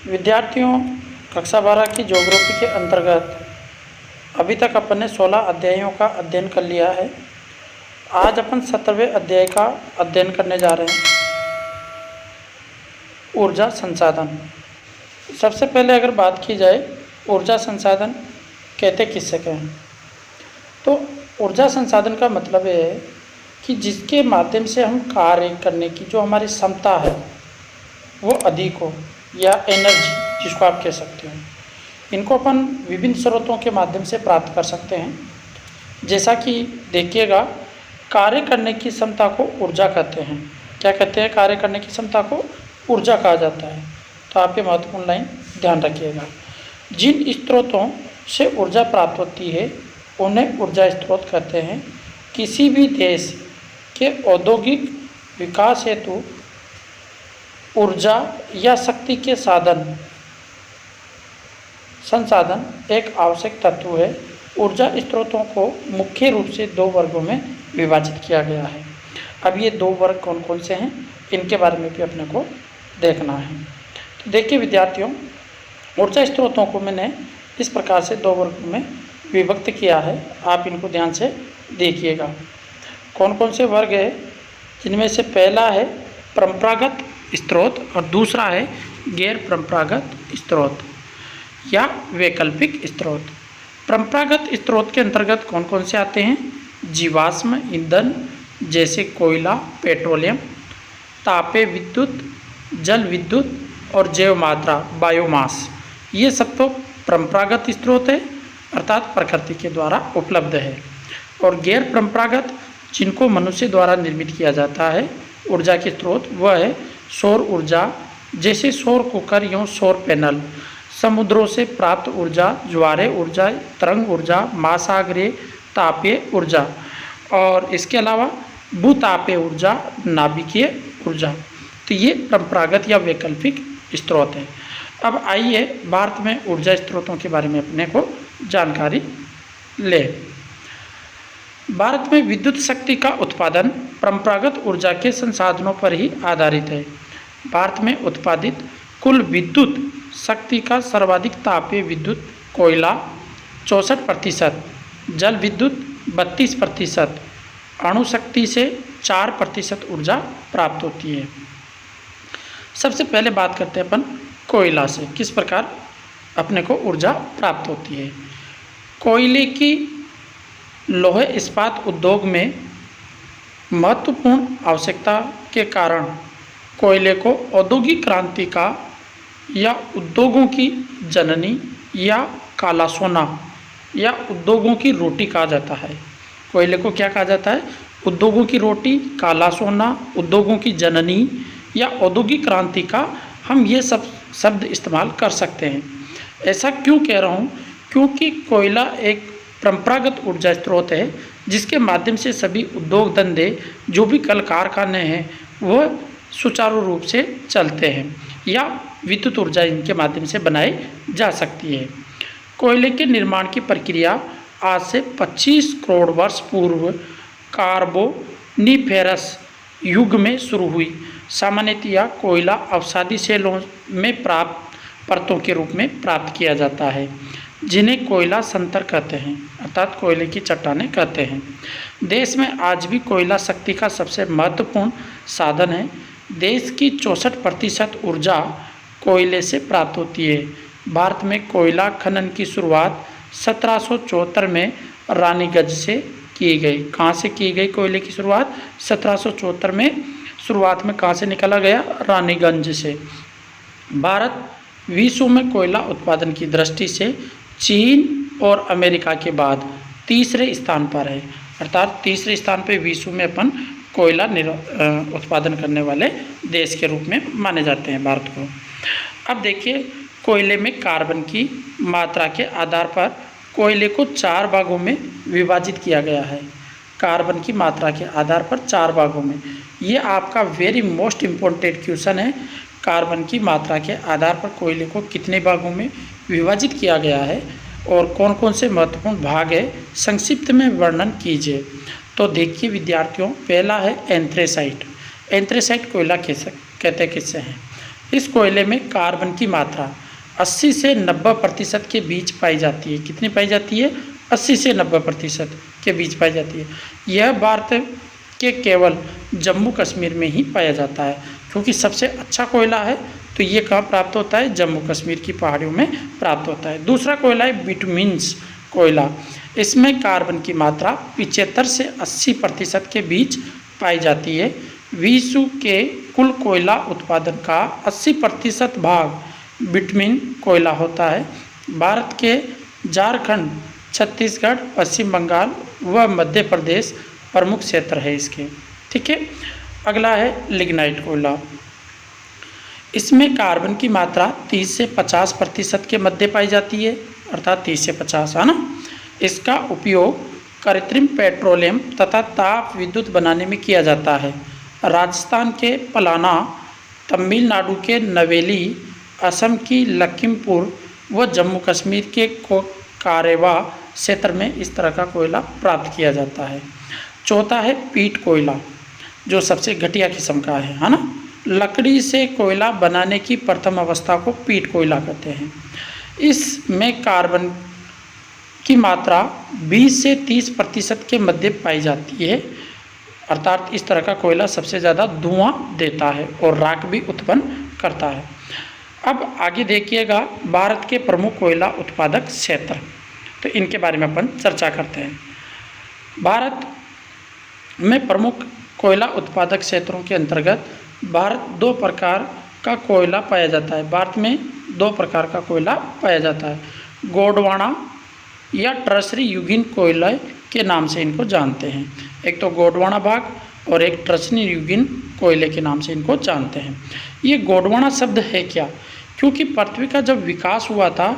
विद्यार्थियों, कक्षा 12 की ज्योग्राफी के अंतर्गत अभी तक अपन ने 16 अध्यायों का अध्ययन कर लिया है। आज अपन 17वें अध्याय का अध्ययन करने जा रहे हैं, ऊर्जा संसाधन। सबसे पहले अगर बात की जाए ऊर्जा संसाधन कहते किससे हैं, तो ऊर्जा संसाधन का मतलब ये है कि जिसके माध्यम से हम कार्य करने की जो हमारी क्षमता है वो अधिक हो, या एनर्जी जिसको आप कह सकते हो। इनको अपन विभिन्न स्रोतों के माध्यम से प्राप्त कर सकते हैं। जैसा कि देखिएगा, कार्य करने की क्षमता को ऊर्जा कहते हैं। क्या कहते हैं? कार्य करने की क्षमता को ऊर्जा कहा जाता है। तो आप ये महत्वपूर्ण लाइन ध्यान रखिएगा। जिन स्रोतों से ऊर्जा प्राप्त होती है उन्हें ऊर्जा स्रोत कहते हैं। किसी भी देश के औद्योगिक विकास हेतु ऊर्जा या शक्ति के संसाधन एक आवश्यक तत्व है। ऊर्जा स्रोतों को मुख्य रूप से 2 वर्गों में विभाजित किया गया है। अब ये 2 वर्ग कौन कौन से हैं, इनके बारे में भी अपने को देखना है। तो देखिए विद्यार्थियों, ऊर्जा स्रोतों को मैंने इस प्रकार से 2 वर्गों में विभक्त किया है। आप इनको ध्यान से देखिएगा। कौन कौन से वर्ग है, जिनमें से पहला है परंपरागत स्रोत और दूसरा है गैर परंपरागत स्रोत या वैकल्पिक स्रोत। परंपरागत स्रोत के अंतर्गत कौन कौन से आते हैं? जीवाश्म ईंधन जैसे कोयला, पेट्रोलियम, तापीय विद्युत, जल विद्युत और जैव मात्रा बायोमास। ये सब तो परंपरागत स्रोत है, अर्थात प्रकृति के द्वारा उपलब्ध है। और गैर परंपरागत, जिनको मनुष्य द्वारा निर्मित किया जाता है ऊर्जा के स्रोत, वह है सौर ऊर्जा जैसे सौर कुकर एवं सौर पैनल, समुद्रों से प्राप्त ऊर्जा, ज्वारे ऊर्जा, तरंग ऊर्जा, महासागरीय तापीय ऊर्जा, और इसके अलावा भूतापीय ऊर्जा, नाभिकीय ऊर्जा। तो ये परंपरागत या वैकल्पिक स्रोत है। अब आइए भारत में ऊर्जा स्रोतों के बारे में अपने को जानकारी ले। भारत में विद्युत शक्ति का उत्पादन परंपरागत ऊर्जा के संसाधनों पर ही आधारित है। भारत में उत्पादित कुल विद्युत शक्ति का सर्वाधिक तापीय विद्युत कोयला 64%, जल विद्युत 32%, अणु शक्ति से 4% ऊर्जा प्राप्त होती है। सबसे पहले बात करते हैं अपन कोयला से, किस प्रकार अपने को ऊर्जा प्राप्त होती है। कोयले की लौह इस्पात उद्योग में महत्वपूर्ण आवश्यकता के कारण कोयले को औद्योगिक क्रांति का या उद्योगों की जननी या काला सोना या उद्योगों की रोटी कहा जाता है। कोयले को क्या कहा जाता है? उद्योगों की रोटी, काला सोना, उद्योगों की जननी या औद्योगिक क्रांति का हम ये सब शब्द इस्तेमाल कर सकते हैं। ऐसा क्यों कह रहा हूँ? क्योंकि कोयला एक परंपरागत ऊर्जा स्रोत है, जिसके माध्यम से सभी उद्योग धंधे, जो भी कल कारखाने हैं, वह सुचारू रूप से चलते हैं या विद्युत ऊर्जा इनके माध्यम से बनाई जा सकती है। कोयले के निर्माण की प्रक्रिया आज से 25 करोड़ वर्ष पूर्व कार्बोनिफेरस युग में शुरू हुई। सामान्यतया कोयला अवसादी सेलों में प्राप्त परतों के रूप में प्राप्त किया जाता है, जिन्हें कोयला संतर कहते हैं, अर्थात कोयले की चट्टानें कहते हैं। देश में आज भी कोयला शक्ति का सबसे महत्वपूर्ण साधन है। देश की 64% ऊर्जा कोयले से प्राप्त होती है। भारत में कोयला खनन की शुरुआत 1774 में रानीगंज से की गई। कहाँ से की गई कोयले की शुरुआत? 1774 में शुरुआत में कहाँ से निकाला गया? रानीगंज से। भारत विश्व में कोयला उत्पादन की दृष्टि से चीन और अमेरिका के बाद तीसरे स्थान पर है, अर्थात तीसरे स्थान पर विश्व में अपन कोयला उत्पादन करने वाले देश के रूप में माने जाते हैं भारत को। अब देखिए, कोयले में कार्बन की मात्रा के आधार पर कोयले को 4 भागों में विभाजित किया गया है। कार्बन की मात्रा के आधार पर 4 भागों में, ये आपका वेरी मोस्ट इम्पोर्टेंट क्वेश्चन है। कार्बन की मात्रा के आधार पर कोयले को कितने भागों में विभाजित किया गया है और कौन कौन से महत्वपूर्ण भाग है, संक्षिप्त में वर्णन कीजिए। तो देखिए विद्यार्थियों, पहला है एंथ्रेसाइट। एंथ्रेसाइट कोयला कहते किससे हैं? इस कोयले में कार्बन की मात्रा 80 से 90% के बीच पाई जाती है। कितनी पाई जाती है? 80 से 90% के बीच पाई जाती है। यह भारत के केवल जम्मू कश्मीर में ही पाया जाता है, क्योंकि सबसे अच्छा कोयला है तो ये कहाँ प्राप्त होता है? जम्मू कश्मीर की पहाड़ियों में प्राप्त होता है। दूसरा कोयला है बिटुमिन्स कोयला। इसमें कार्बन की मात्रा 75 से 80% के बीच पाई जाती है। विश्व के कुल कोयला उत्पादन का 80% भाग बिटुमिन कोयला होता है। भारत के झारखंड, छत्तीसगढ़, पश्चिम बंगाल व मध्य प्रदेश प्रमुख क्षेत्र है इसके। ठीक है। अगला है लिग्नाइट कोयला। इसमें कार्बन की मात्रा 30 से 50% के मध्य पाई जाती है, अर्थात 30 से 50, है ना। इसका उपयोग कृत्रिम पेट्रोलियम तथा ताप विद्युत बनाने में किया जाता है। राजस्थान के पलाना, तमिलनाडु के नवेली, असम की लखीमपुर व जम्मू कश्मीर के कारेवा क्षेत्र में इस तरह का कोयला प्राप्त किया जाता है। चौथा है पीट कोयला, जो सबसे घटिया किस्म का है ना। लकड़ी से कोयला बनाने की प्रथम अवस्था को पीट कोयला कहते हैं। इसमें कार्बन की मात्रा 20 से 30% के मध्य पाई जाती है, अर्थात इस तरह का कोयला सबसे ज़्यादा धुआं देता है और राख भी उत्पन्न करता है। अब आगे देखिएगा भारत के प्रमुख कोयला उत्पादक क्षेत्र, तो इनके बारे में अपन चर्चा करते हैं। भारत में प्रमुख कोयला उत्पादक क्षेत्रों के अंतर्गत भारत 2 प्रकार का कोयला पाया जाता है। भारत में 2 प्रकार का कोयला पाया जाता है। गोंडवाना या टर्शरी युगीन कोयला के नाम से इनको जानते हैं। एक तो गोंडवाना भाग और एक टर्शरी युगीन कोयले के नाम से इनको जानते हैं। ये गोंडवाना शब्द है क्या? क्योंकि पृथ्वी का जब विकास हुआ था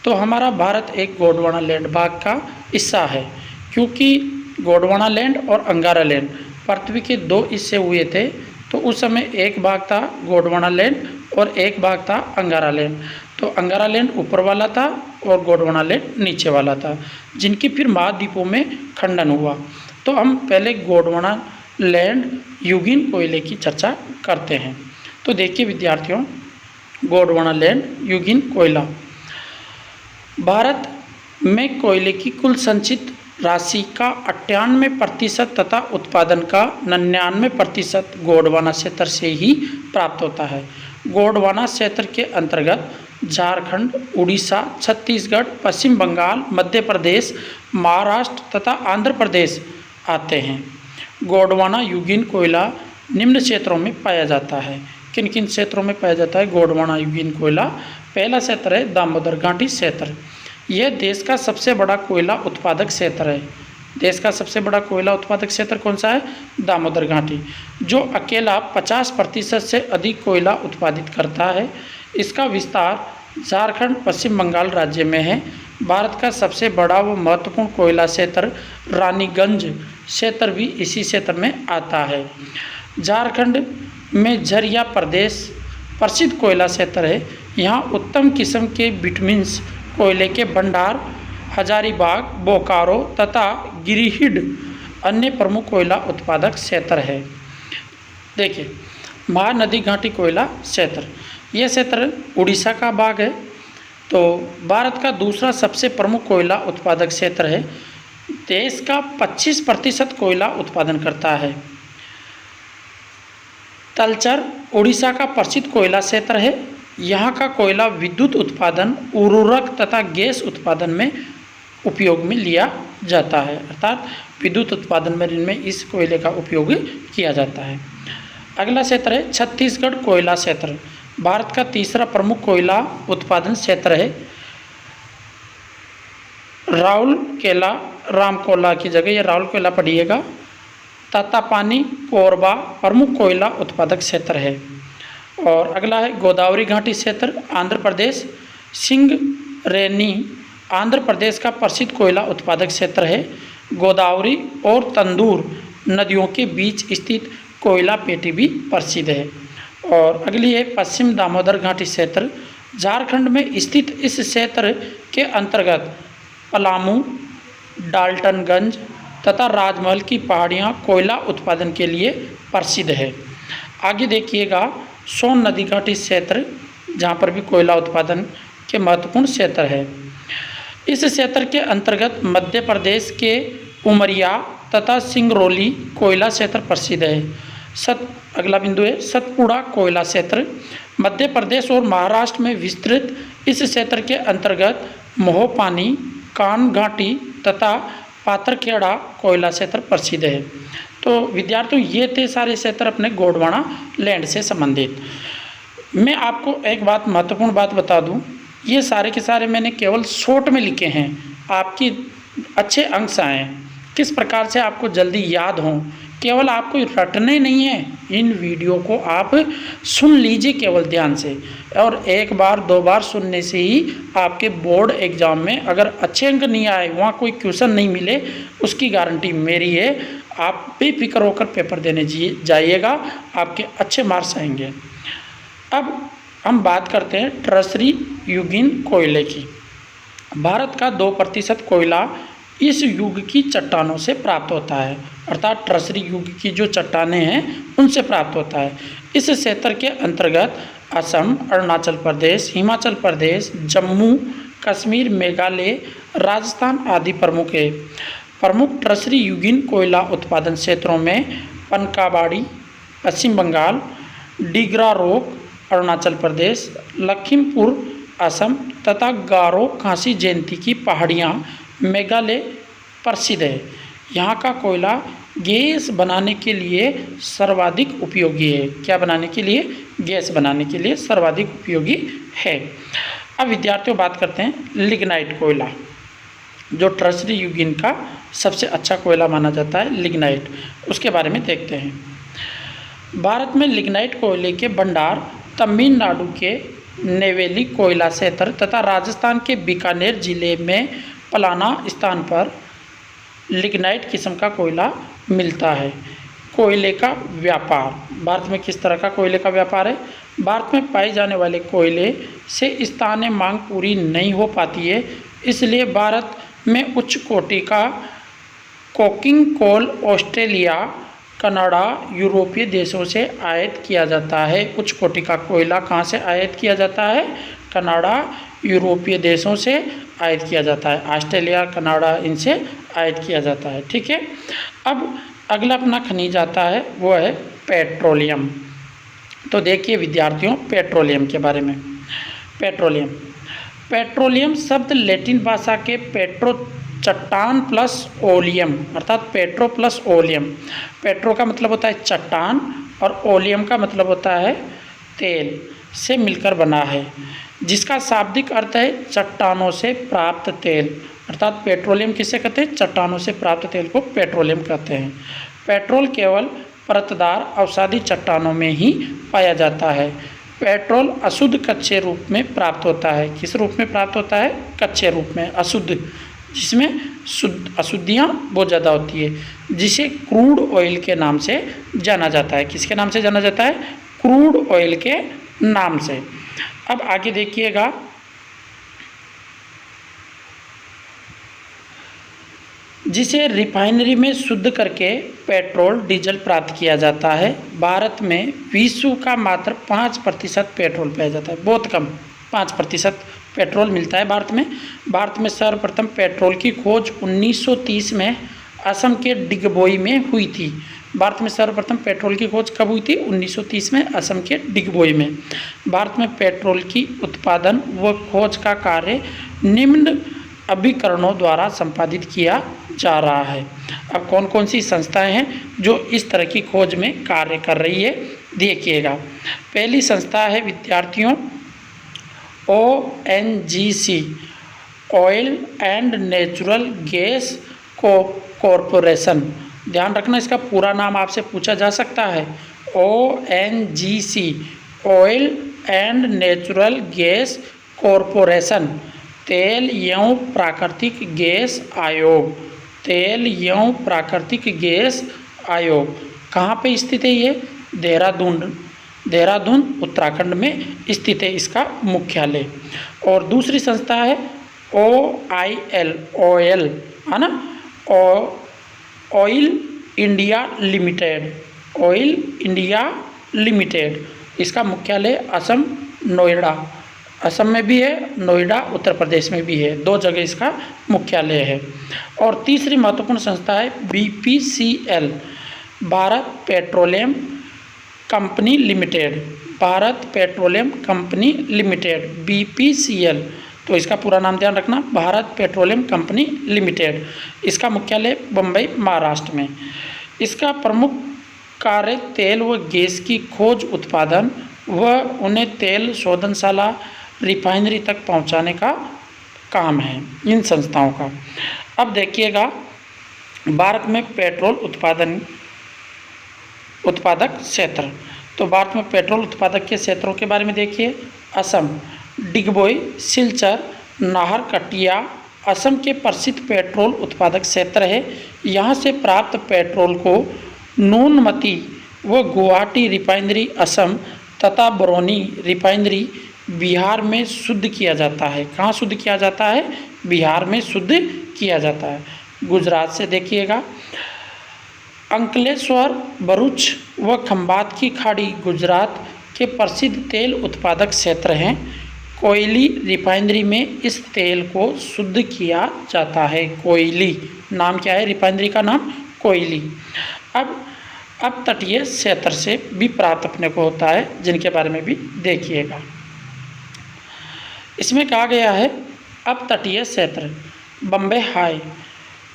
तो हमारा भारत एक गोंडवाना लैंड भाग का हिस्सा है, क्योंकि गोंडवाना लैंड और अंगारा लैंड पृथ्वी के 2 हिस्से हुए थे। तो उस समय एक भाग था गोंडवाना लैंड और एक भाग था अंगारा लैंड। तो अंगारा लैंड ऊपर वाला था और गोंडवाना लैंड नीचे वाला था, जिनकी फिर महाद्वीपों में खंडन हुआ। तो हम पहले गोंडवाना लैंड युगीन कोयले की चर्चा करते हैं। तो देखिए विद्यार्थियों, गोंडवाना लैंड युगीन कोयला। भारत में कोयले की कुल संचित राशि का 98% तथा उत्पादन का 99% गोंडवाना क्षेत्र से ही प्राप्त होता है। गोंडवाना क्षेत्र के अंतर्गत झारखंड, उड़ीसा, छत्तीसगढ़, पश्चिम बंगाल, मध्य प्रदेश, महाराष्ट्र तथा आंध्र प्रदेश आते हैं। गोंडवाना युगीन कोयला निम्न क्षेत्रों में पाया जाता है। किन किन क्षेत्रों में पाया जाता है गोंडवाना युगीन कोयला? पहला क्षेत्र है दामोदर घाटी क्षेत्र। यह देश का सबसे बड़ा कोयला उत्पादक क्षेत्र है। देश का सबसे बड़ा कोयला उत्पादक क्षेत्र कौन सा है? दामोदर घाटी, जो अकेला 50% से अधिक कोयला उत्पादित करता है। इसका विस्तार झारखंड, पश्चिम बंगाल राज्य में है। भारत का सबसे बड़ा व महत्वपूर्ण कोयला क्षेत्र रानीगंज क्षेत्र भी इसी क्षेत्र में आता है। झारखंड में झरिया प्रदेश प्रसिद्ध कोयला क्षेत्र है। यहाँ उत्तम किस्म के बिटुमिन्स कोयले के भंडार हजारीबाग, बोकारो तथा गिरिडीह अन्य प्रमुख कोयला उत्पादक क्षेत्र है। देखिए, महानदी घाटी कोयला क्षेत्र, यह क्षेत्र उड़ीसा का भाग है। तो भारत का दूसरा सबसे प्रमुख कोयला उत्पादक क्षेत्र है। देश का 25% कोयला उत्पादन करता है। तलचर उड़ीसा का प्रसिद्ध कोयला क्षेत्र है। यहाँ का कोयला विद्युत उत्पादन, उर्वरक तथा गैस उत्पादन में उपयोग में लिया जाता है, अर्थात विद्युत उत्पादन में इनमें इस कोयले का उपयोग किया जाता है। अगला क्षेत्र है छत्तीसगढ़ कोयला क्षेत्र। भारत का तीसरा प्रमुख कोयला उत्पादन क्षेत्र है। राउरकेला, रामकोला की जगह ये राउरकेला पढ़िएगा। तातापानी, कोरबा प्रमुख कोयला उत्पादक क्षेत्र है। और अगला है गोदावरी घाटी क्षेत्र, आंध्र प्रदेश। सिंगरेनी आंध्र प्रदेश का प्रसिद्ध कोयला उत्पादक क्षेत्र है। गोदावरी और तंदूर नदियों के बीच स्थित कोयला पेटी भी प्रसिद्ध है। और अगली है पश्चिम दामोदर घाटी क्षेत्र। झारखंड में स्थित इस क्षेत्र के अंतर्गत पलामू, डाल्टनगंज तथा राजमहल की पहाड़ियाँ कोयला उत्पादन के लिए प्रसिद्ध है। आगे देखिएगा सोन नदी घाटी क्षेत्र, जहाँ पर भी कोयला उत्पादन के महत्वपूर्ण क्षेत्र है। इस क्षेत्र के अंतर्गत मध्य प्रदेश के उमरिया तथा सिंगरौली कोयला क्षेत्र प्रसिद्ध है। अगला बिंदु है सतपुड़ा कोयला क्षेत्र। मध्य प्रदेश और महाराष्ट्र में विस्तृत इस क्षेत्र के अंतर्गत मोहपानी, कान घाटी तथा पाथरखेड़ा कोयला क्षेत्र प्रसिद्ध है। तो विद्यार्थियों, ये थे सारे क्षेत्र अपने गोंडवाना लैंड से संबंधित। मैं आपको एक बात, महत्वपूर्ण बात बता दूं, ये सारे के सारे मैंने केवल शॉर्ट में लिखे हैं, आपकी अच्छे अंक आएँ, किस प्रकार से आपको जल्दी याद हों। केवल आपको रटने नहीं है, इन वीडियो को आप सुन लीजिए केवल ध्यान से, और एक बार दो बार सुनने से ही आपके बोर्ड एग्ज़ाम में अगर अच्छे अंक नहीं आए, वहाँ कोई क्वेश्चन नहीं मिले, उसकी गारंटी मेरी है। आप बेफिक्र होकर पेपर देने जाइएगा, आपके अच्छे मार्क्स आएंगे। अब हम बात करते हैं टर्शरी युगीन कोयले की। भारत का 2% कोयला इस युग की चट्टानों से प्राप्त होता है, अर्थात टर्शरी युग की जो चट्टानें हैं उनसे प्राप्त होता है। इस क्षेत्र के अंतर्गत असम, अरुणाचल प्रदेश, हिमाचल प्रदेश, जम्मू कश्मीर, मेघालय, राजस्थान आदि प्रमुख है। प्रमुख टर्शरी युगीन कोयला उत्पादन क्षेत्रों में पनकाबाड़ी पश्चिम बंगाल, डिग्रारोक अरुणाचल प्रदेश, लखीमपुर असम तथा गारो खासी जयंती की पहाड़ियाँ मेघालय प्रसिद्ध है। यहाँ का कोयला गैस बनाने के लिए सर्वाधिक उपयोगी है। क्या बनाने के लिए? गैस बनाने के लिए सर्वाधिक उपयोगी है। अब विद्यार्थियों बात करते हैं लिग्नाइट कोयला, जो टर्शरी युगीन का सबसे अच्छा कोयला माना जाता है, लिग्नाइट। उसके बारे में देखते हैं। भारत में लिग्नाइट कोयले के भंडार तमिलनाडु के नेवेली कोयला क्षेत्र तथा राजस्थान के बीकानेर जिले में पलाना स्थान पर लिग्नाइट किस्म का कोयला मिलता है। कोयले का व्यापार, भारत में किस तरह का कोयले का व्यापार है? भारत में पाए जाने वाले कोयले से स्थानीय मांग पूरी नहीं हो पाती है, इसलिए भारत में उच्च कोटि का कोकिंग कोल ऑस्ट्रेलिया, कनाडा, यूरोपीय देशों से आयात किया जाता है। उच्च कोटि का कोयला कहाँ से आयात किया जाता है? कनाडा, यूरोपीय देशों से आयात किया जाता है। ऑस्ट्रेलिया, कनाडा, इनसे आयात किया जाता है। ठीक है। अब अगला अपना खनिज आता है, वो है पेट्रोलियम। तो देखिए विद्यार्थियों, पेट्रोलियम के बारे में। पेट्रोलियम शब्द लैटिन भाषा के पेट्रो चट्टान प्लस ओलियम, अर्थात पेट्रो प्लस ओलियम। पेट्रो का मतलब होता है चट्टान और ओलियम का मतलब होता है तेल, से मिलकर बना है, जिसका शाब्दिक अर्थ है चट्टानों से प्राप्त तेल। अर्थात पेट्रोलियम किसे कहते हैं? चट्टानों से प्राप्त तेल को पेट्रोलियम कहते हैं। पेट्रोल केवल परतदार अवसादी चट्टानों में ही पाया जाता है। पेट्रोल अशुद्ध कच्चे रूप में प्राप्त होता है। किस रूप में प्राप्त होता है? कच्चे रूप में, अशुद्ध, जिसमें अशुद्धियाँ बहुत ज़्यादा होती है, जिसे क्रूड ऑयल के नाम से जाना जाता है। किसके नाम से जाना जाता है? क्रूड ऑयल के नाम से। अब आगे देखिएगा, जिसे रिफाइनरी में शुद्ध करके पेट्रोल डीजल प्राप्त किया जाता है। भारत में विश्व का मात्र 5% पेट्रोल पाया जाता है, बहुत कम, 5% पेट्रोल मिलता है भारत में। भारत में सर्वप्रथम पेट्रोल की खोज 1930 में असम के डिगबोई में हुई थी। भारत में सर्वप्रथम पेट्रोल की खोज कब हुई थी? 1930 में असम के डिगबोई में। भारत में पेट्रोल की उत्पादन व खोज का कार्य निम्न अभिकरणों द्वारा संपादित किया जा रहा है। अब कौन कौन सी संस्थाएं हैं जो इस तरह की खोज में कार्य कर रही है, देखिएगा। पहली संस्था है विद्यार्थियों ONGC, oil and natural gas corporation. ध्यान रखना, इसका पूरा नाम आपसे पूछा जा सकता है। ONGC, oil and natural gas corporation. तेल एवं प्राकृतिक गैस आयोग, तेल एवं प्राकृतिक गैस आयोग कहाँ पे स्थित है? ये देहरादून उत्तराखंड में स्थित है इसका मुख्यालय। और दूसरी संस्था है OIL, ऑयल, है ना, oil India limited, oil India limited. इसका मुख्यालय असम नोएडा, असम में भी है, नोएडा उत्तर प्रदेश में भी है, 2 जगह इसका मुख्यालय है। और तीसरी महत्वपूर्ण संस्था है BPCL, Bharat petroleum company limited, Bharat petroleum company limited, BPCL। तो इसका पूरा नाम ध्यान रखना, भारत पेट्रोलियम कंपनी लिमिटेड। इसका मुख्यालय बम्बई महाराष्ट्र में। इसका प्रमुख कार्य तेल व गैस की खोज, उत्पादन व उन्हें तेल शोधनशाला, रिफाइनरी तक पहुंचाने का काम है इन संस्थाओं का। अब देखिएगा भारत में पेट्रोल उत्पादक क्षेत्र। तो भारत में पेट्रोल उत्पादक के क्षेत्रों के बारे में देखिए। असम, डिगबोई, सिलचर, नाहरकटिया असम के प्रसिद्ध पेट्रोल उत्पादक क्षेत्र है। यहाँ से प्राप्त पेट्रोल को नूनमती व गुवाहाटी रिफाइनरी असम तथा बरौनी रिफाइनरी बिहार में शुद्ध किया जाता है। कहाँ शुद्ध किया जाता है? बिहार में शुद्ध किया जाता है। गुजरात से देखिएगा, अंकलेश्वर, भरूच व खंभात की खाड़ी गुजरात के प्रसिद्ध तेल उत्पादक क्षेत्र हैं। कोयली रिफाइनरी में इस तेल को शुद्ध किया जाता है। कोयली नाम क्या है? रिफाइनरी का नाम कोयली। अब तटीय क्षेत्र से भी प्राप्त अपने को होता है, जिनके बारे में भी देखिएगा। इसमें कहा गया है अब तटीय क्षेत्र, बम्बे हाई,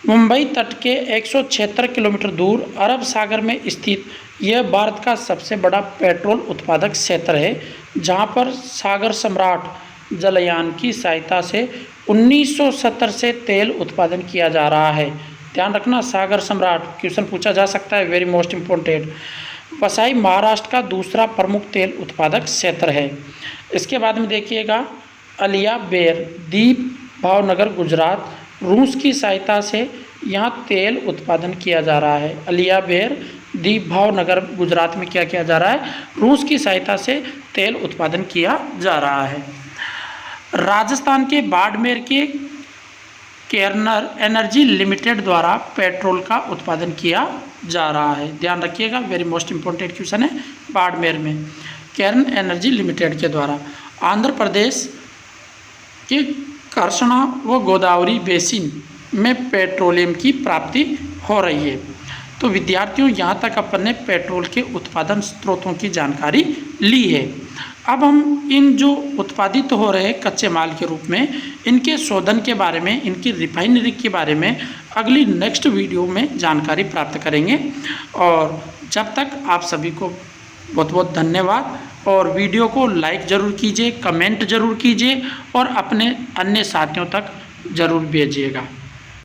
मुंबई तट के 176 किलोमीटर दूर अरब सागर में स्थित यह भारत का सबसे बड़ा पेट्रोल उत्पादक क्षेत्र है, जहां पर सागर सम्राट जलयान की सहायता से 1970 से तेल उत्पादन किया जा रहा है। ध्यान रखना, सागर सम्राट क्वेश्चन पूछा जा सकता है, वेरी मोस्ट इम्पोर्टेंट। वसाई महाराष्ट्र का दूसरा प्रमुख तेल उत्पादक क्षेत्र है। इसके बाद में देखिएगा, अलिया बेर द्वीप, भावनगर गुजरात, रूस की सहायता से यहाँ तेल उत्पादन किया जा रहा है। अलिया बेर द्वीप, भावनगर गुजरात में क्या किया जा रहा है? रूस की सहायता से तेल उत्पादन किया जा रहा है। राजस्थान के बाड़मेर के केरनर एनर्जी लिमिटेड द्वारा पेट्रोल का उत्पादन किया जा रहा है। ध्यान रखिएगा, वेरी मोस्ट इम्पोर्टेंट क्वेश्चन है। बाड़मेर में केरन एनर्जी लिमिटेड के द्वारा। आंध्र प्रदेश के कृष्णा व गोदावरी बेसिन में पेट्रोलियम की प्राप्ति हो रही है। तो विद्यार्थियों, यहाँ तक अपन ने पेट्रोल के उत्पादन स्रोतों की जानकारी ली है। अब हम इन जो उत्पादित हो रहे कच्चे माल के रूप में, इनके शोधन के बारे में, इनकी रिफाइनरी के बारे में अगली नेक्स्ट वीडियो में जानकारी प्राप्त करेंगे। और जब तक आप सभी को बहुत बहुत धन्यवाद। और वीडियो को लाइक ज़रूर कीजिए, कमेंट ज़रूर कीजिए और अपने अन्य साथियों तक ज़रूर भेजिएगा।